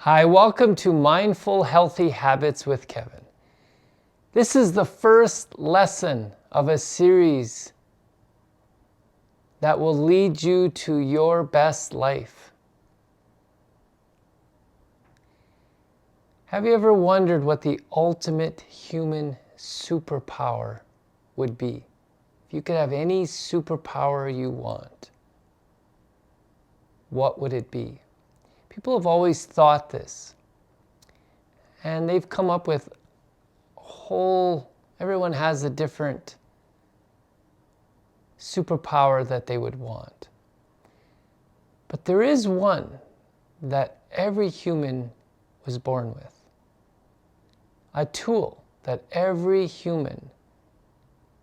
Hi, welcome to Mindful Healthy Habits with Kevin. This is the first lesson of a series that will lead you to your best life. Have you ever wondered what the ultimate human superpower would be? If you could have any superpower you want, what would it be? People have always thought this, and they've come up with everyone has a different superpower that they would want. But there is one that every human was born with. A tool that every human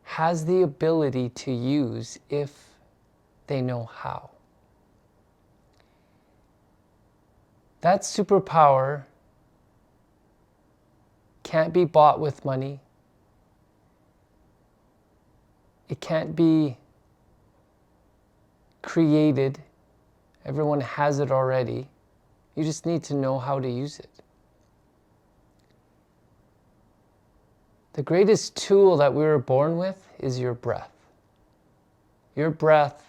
has the ability to use if they know how. That superpower can't be bought with money. It can't be created. Everyone has it already. You just need to know how to use it. The greatest tool that we were born with is your breath. Your breath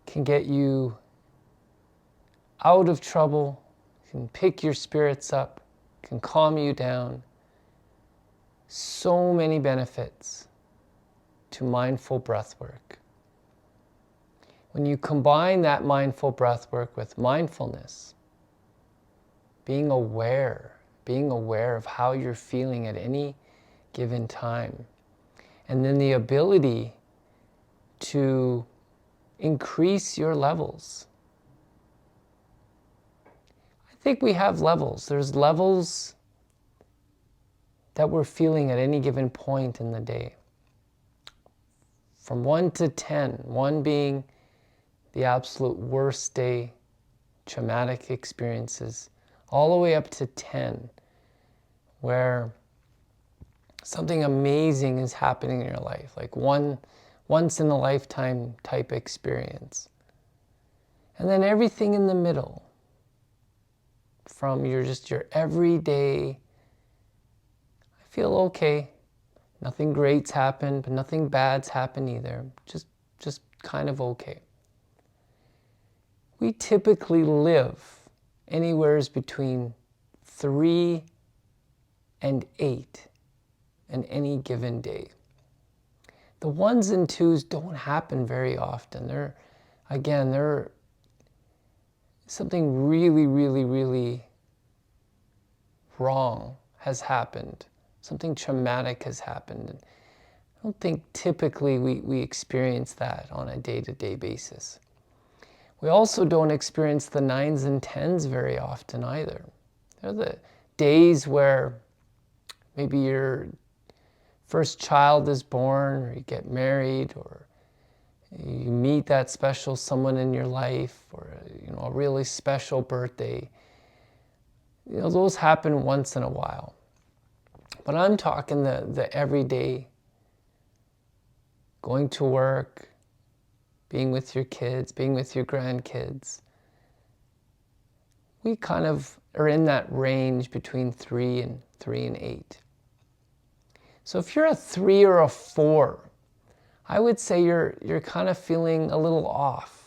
can get you out of trouble, can pick your spirits up, can calm you down. So many benefits to mindful breath work. When you combine that mindful breath work with mindfulness, being aware of how you're feeling at any given time, and then the ability to increase your levels. I think we have levels. There's levels that we're feeling at any given point in the day. From 1 to 10, 1 being the absolute worst day, traumatic experiences, all the way up to 10, where something amazing is happening in your life, like once in a lifetime type experience. And then everything in the middle, from your everyday, I feel okay, nothing great's happened, but nothing bad's happened either, just kind of okay. We typically live anywhere between 3 and 8 in any given day. The 1s and 2s don't happen very often. They're something really wrong has happened. Something traumatic has happened. I don't think typically we experience that on a day-to-day basis. We also don't experience the 9s and 10s very often either. They're the days where maybe your first child is born, or you get married, or you meet that special someone in your life, or a really special birthday. Those happen once in a while. But I'm talking the everyday, going to work, being with your kids, being with your grandkids. We kind of are in that range between 3 and 8. So if you're a 3 or a 4, I would say you're kind of feeling a little off.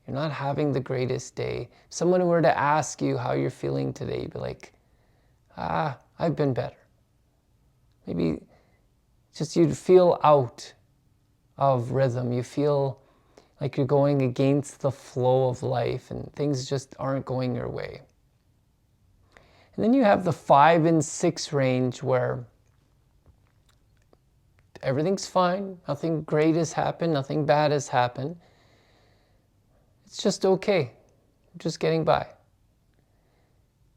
You're not having the greatest day. If someone were to ask you how you're feeling today, you'd be like, I've been better. Maybe just you'd feel out of rhythm. You feel like you're going against the flow of life and things just aren't going your way. And then you have the 5 and 6 range where everything's fine, nothing great has happened, nothing bad has happened. It's just okay, I'm just getting by.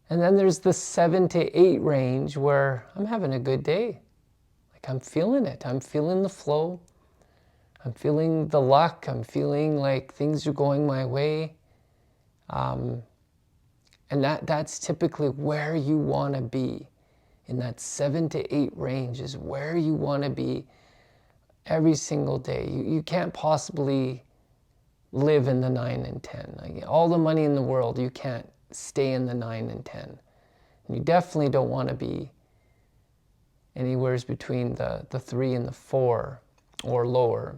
And then there's the 7 to 8 range where I'm having a good day. Like I'm feeling it, I'm feeling the flow. I'm feeling the luck. I'm feeling like things are going my way. And that's typically where you want to be. In that 7 to 8 range is where you want to be every single day. You can't possibly live in the 9 and 10. Like, all the money in the world, you can't stay in the 9 and 10. And you definitely don't want to be anywhere between the 3 and the 4 or lower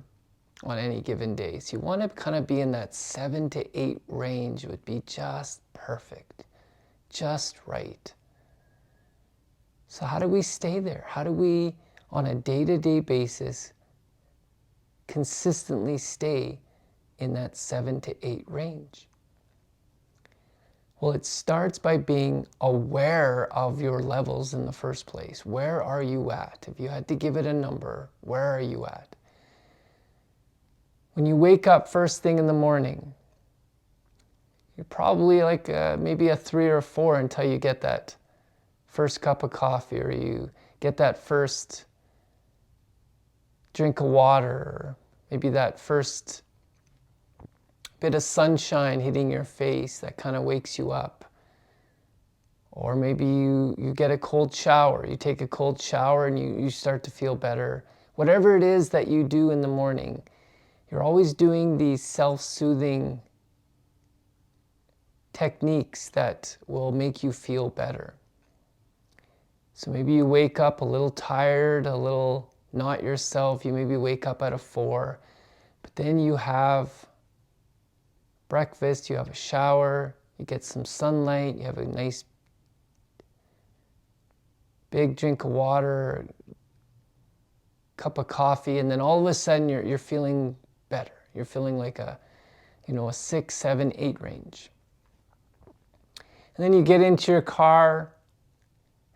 on any given day. So you want to kind of be in that 7 to 8 range would be just perfect, just right. So how do we stay there? How do we, on a day-to-day basis, consistently stay in that 7 to 8 range? Well, it starts by being aware of your levels in the first place. Where are you at? If you had to give it a number, where are you at? When you wake up first thing in the morning, you're probably like maybe a 3 or a 4 until you get that first cup of coffee, or you get that first drink of water, or maybe that first bit of sunshine hitting your face that kind of wakes you up. Or maybe you get a cold shower, you take a cold shower and you start to feel better. Whatever it is that you do in the morning, you're always doing these self-soothing techniques that will make you feel better. So maybe you wake up a little tired, a little not yourself. You maybe wake up at a 4, but then you have breakfast, you have a shower, you get some sunlight, you have a nice big drink of water, cup of coffee, and then all of a sudden you're feeling better. You're feeling like a 6, 7, 8 range. And then you get into your car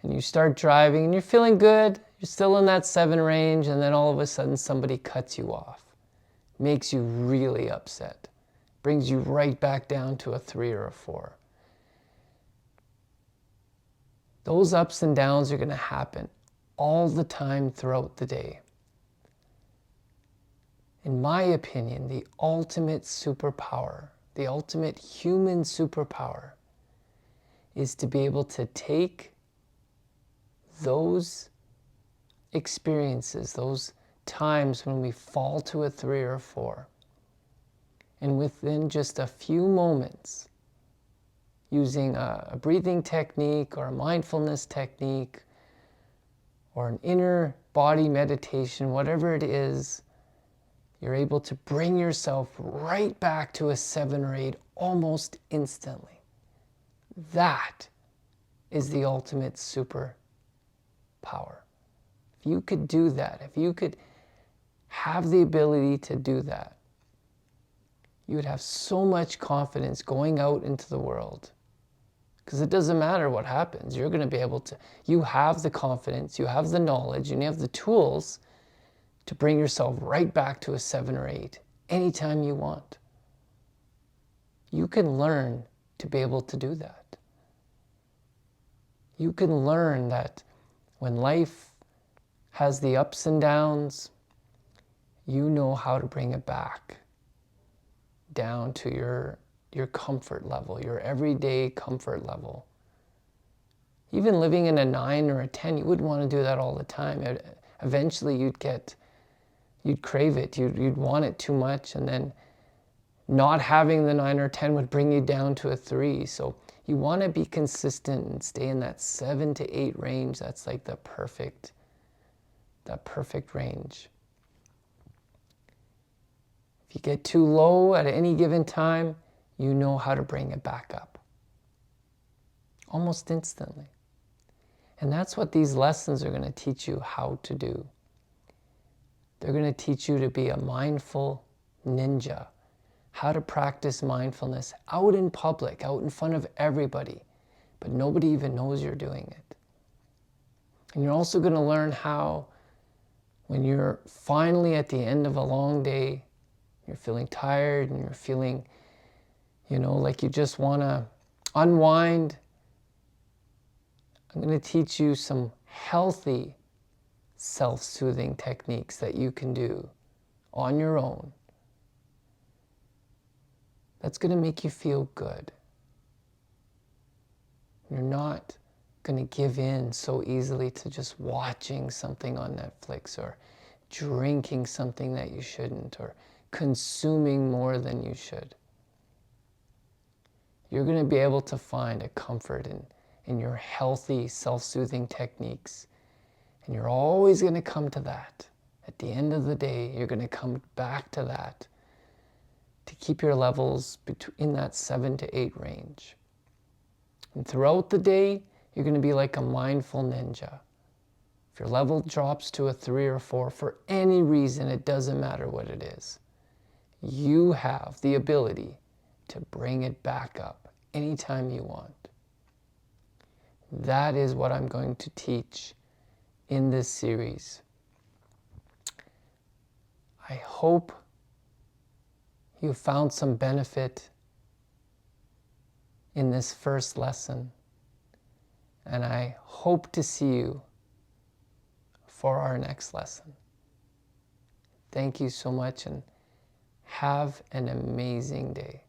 and you start driving and you're feeling good. You're still in that 7 range, and then all of a sudden somebody cuts you off. Makes you really upset. Brings you right back down to a 3 or a 4. Those ups and downs are going to happen all the time throughout the day. In my opinion, the ultimate superpower, the ultimate human superpower, is to be able to take those experiences, those times when we fall to a 3 or a 4, and within just a few moments, using a breathing technique or a mindfulness technique or an inner body meditation, whatever it is, you're able to bring yourself right back to a 7 or 8 almost instantly. That is the ultimate superpower. If you could do that, if you could have the ability to do that, you would have so much confidence going out into the world. Because it doesn't matter what happens. You're going to be able to, you have the confidence, you have the knowledge, and you have the tools to bring yourself right back to a 7 or 8 anytime you want. You can learn to be able to do that. You can learn that when life has the ups and downs, you know how to bring it back down to your comfort level, your everyday comfort level. Even living in a 9 or a 10, you wouldn't want to do that all the time. Eventually you'd crave it, you'd want it too much, and then not having the 9 or 10 would bring you down to a 3. So you want to be consistent and stay in that 7 to 8 range. That's like that perfect range. If you get too low at any given time, you know how to bring it back up almost instantly. And that's what these lessons are going to teach you how to do. They're going to teach you to be a mindful ninja, how to practice mindfulness out in public, out in front of everybody, but nobody even knows you're doing it. And you're also going to learn how, when you're finally at the end of a long day, you're feeling tired and you're feeling, like you just want to unwind, I'm going to teach you some healthy self-soothing techniques that you can do on your own. That's going to make you feel good. You're not going to give in so easily to just watching something on Netflix or drinking something that you shouldn't or consuming more than you should. you're going to be able to find a comfort in your healthy self-soothing techniques. And you're always going to come to that. At the end of the day, you're going to come back to that to keep your levels in that 7 to 8 range. And throughout the day, you're going to be like a mindful ninja. If your level drops to a 3 or 4 for any reason, it doesn't matter what it is. You have the ability to bring it back up anytime you want. That is what I'm going to teach in this series. I hope you found some benefit in this first lesson, and I hope to see you for our next lesson. Thank you so much, and have an amazing day.